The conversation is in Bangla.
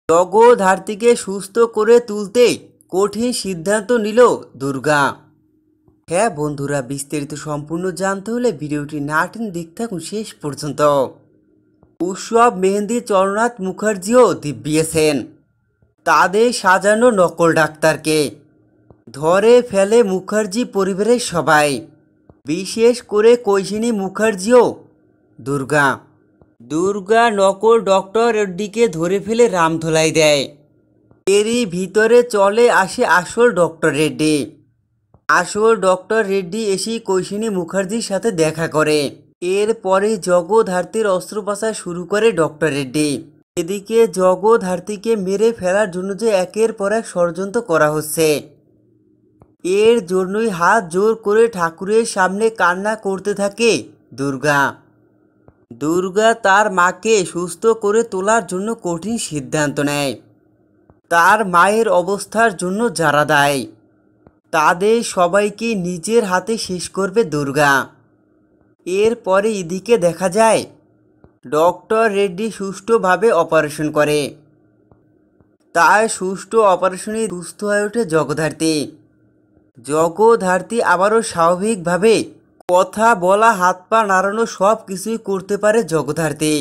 জগদ্ধাত্রীকে সুস্থ করে তুলতে কঠিন সিদ্ধান্ত নিল দুর্গা। হ্যাঁ বন্ধুরা, বিস্তারিত সম্পূর্ণ জানতে হলে ভিডিওটি না টেনে দেখতে থাকুন শেষ পর্যন্ত। উৎসব মেহেন্দি চরণনাথ মুখার্জিও দিব্যিয়েছেন তাদের সাজানো নকল ডাক্তারকে। ধরে ফেলে মুখার্জি পরিবারের সবাই, বিশেষ করে কৈশিনী মুখার্জিও। দুর্গা নকল ডক্টর রেড্ডিকে ধরে ফেলে রামধোলাই দেয়। এরই ভিতরে চলে আসে আসল ডক্টর রেড্ডি। আসল ডক্টর রেড্ডি এসেই কৈশিনী মুখার্জির সাথে দেখা করে। এরপরে জগদ্ধাত্রীর অস্ত্রোপচার শুরু করে ডক্টর রেড্ডি। এদিকে জগদ্ধাত্রীকে মেরে ফেলার জন্য যে একের পর এক ষড়যন্ত্র করা হচ্ছে, এর জন্যই হাত জোর করে ঠাকুরের সামনে কান্না করতে থাকে দুর্গা তার মাকে সুস্থ করে তোলার জন্য কঠিন সিদ্ধান্ত নেয়। তার মায়ের অবস্থার জন্য যারা দায়ী তাদের সবাইকে নিজের হাতে শেষ করবে দুর্গা। এরপরে এদিকে দেখা যায় ডক্টর রেড্ডি সুষ্ঠুভাবে অপারেশন করে। তার সুষ্ঠু অপারেশনে সুস্থ হয়ে ওঠে জগদ্ধাত্রী আবারও স্বাভাবিকভাবে কথা বলা, হাত পা নাড়ানো সব কিছুই করতে পারে জগদ্ধাত্রী।